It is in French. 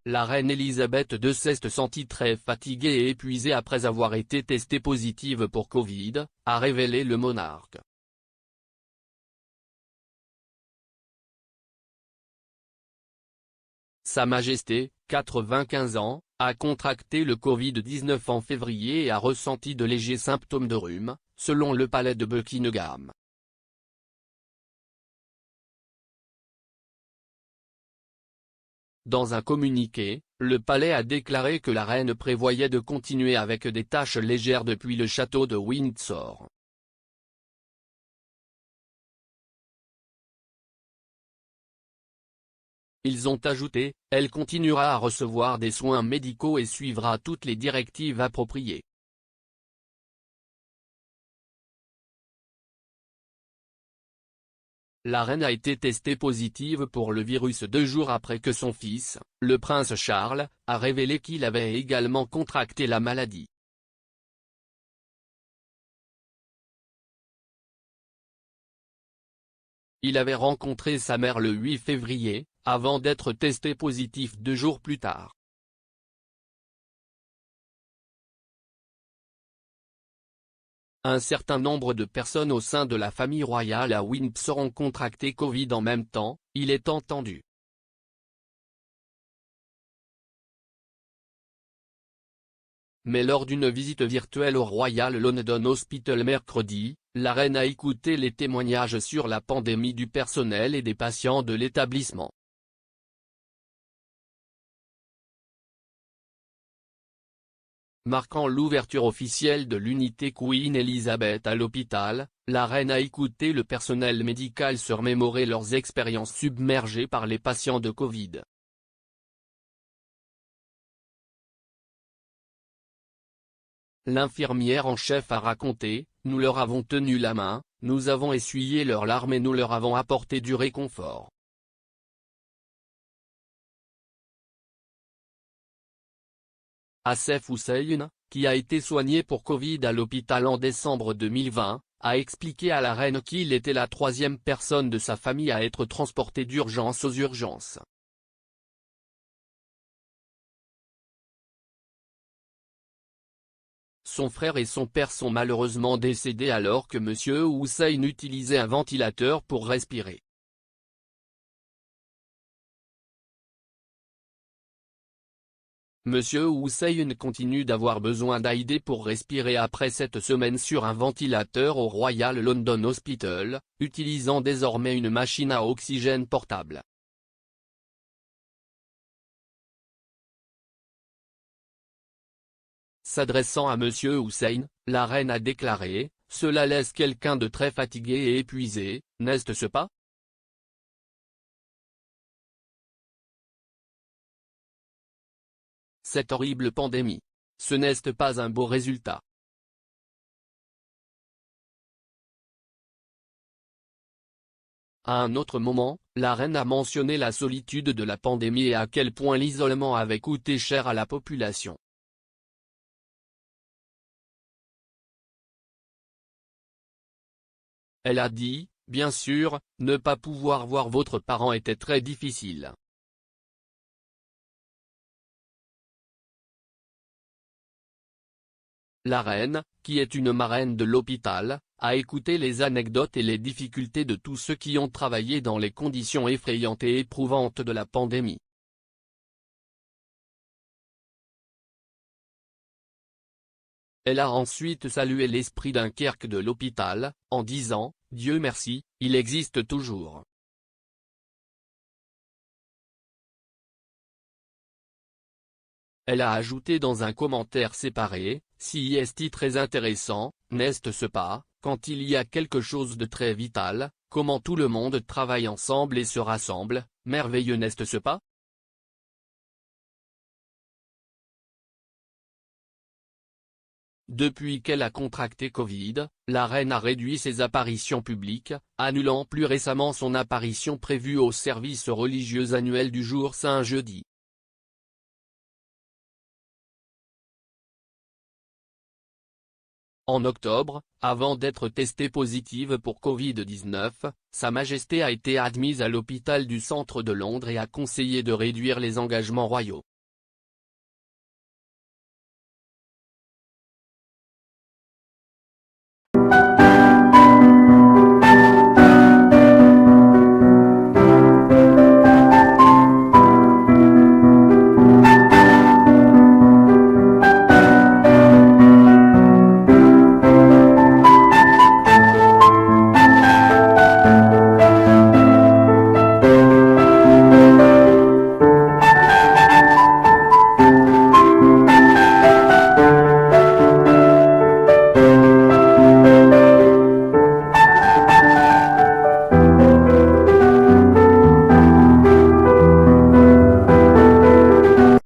la reine Elisabeth II s'est sentie très fatiguée et épuisée après avoir été testée positive pour Covid, a révélé le monarque. Sa Majesté, 95 ans, a contracté le Covid-19 en février et a ressenti de légers symptômes de rhume, selon le palais de Buckingham. Dans un communiqué, le palais a déclaré que la reine prévoyait de continuer avec des tâches légères depuis le château de Windsor. Ils ont ajouté, elle continuera à recevoir des soins médicaux et suivra toutes les directives appropriées. La reine a été testée positive pour le virus 2 jours après que son fils, le prince Charles, a révélé qu'il avait également contracté la maladie. Il avait rencontré sa mère le 8 février, avant d'être testé positif 2 jours plus tard. Un certain nombre de personnes au sein de la famille royale à Windsor ont contracté Covid en même temps, il est entendu. Mais lors d'une visite virtuelle au Royal London Hospital mercredi, la reine a écouté les témoignages sur la pandémie du personnel et des patients de l'établissement. Marquant l'ouverture officielle de l'unité Queen Elizabeth à l'hôpital, la reine a écouté le personnel médical se remémorer leurs expériences submergées par les patients de Covid. L'infirmière en chef a raconté, « Nous leur avons tenu la main, nous avons essuyé leurs larmes et nous leur avons apporté du réconfort. » Asef Hussein, qui a été soigné pour Covid à l'hôpital en décembre 2020, a expliqué à la reine qu'il était la troisième personne de sa famille à être transportée d'urgence aux urgences. Son frère et son père sont malheureusement décédés alors que M. Hussein utilisait un ventilateur pour respirer. M. Hussein continue d'avoir besoin d'aide pour respirer après 7 semaines sur un ventilateur au Royal London Hospital, utilisant désormais une machine à oxygène portable. S'adressant à M. Hussein, la reine a déclaré, « Cela laisse quelqu'un de très fatigué et épuisé, n'est-ce pas ? Cette horrible pandémie. Ce n'est pas un beau résultat. » À un autre moment, la reine a mentionné la solitude de la pandémie et à quel point l'isolement avait coûté cher à la population. Elle a dit, « Bien sûr, ne pas pouvoir voir votre parent était très difficile. » La reine, qui est une marraine de l'hôpital, a écouté les anecdotes et les difficultés de tous ceux qui ont travaillé dans les conditions effrayantes et éprouvantes de la pandémie. Elle a ensuite salué l'esprit Dunkerque de l'hôpital, en disant, « Dieu merci, il existe toujours. » Elle a ajouté dans un commentaire séparé, « Si est très intéressant, n'est-ce pas, quand il y a quelque chose de très vital, comment tout le monde travaille ensemble et se rassemble, merveilleux n'est-ce pas ?» Depuis qu'elle a contracté Covid, la reine a réduit ses apparitions publiques, annulant plus récemment son apparition prévue au service religieux annuel du jour saint jeudi. En octobre, avant d'être testée positive pour Covid-19, Sa Majesté a été admise à l'hôpital du centre de Londres et a conseillé de réduire les engagements royaux.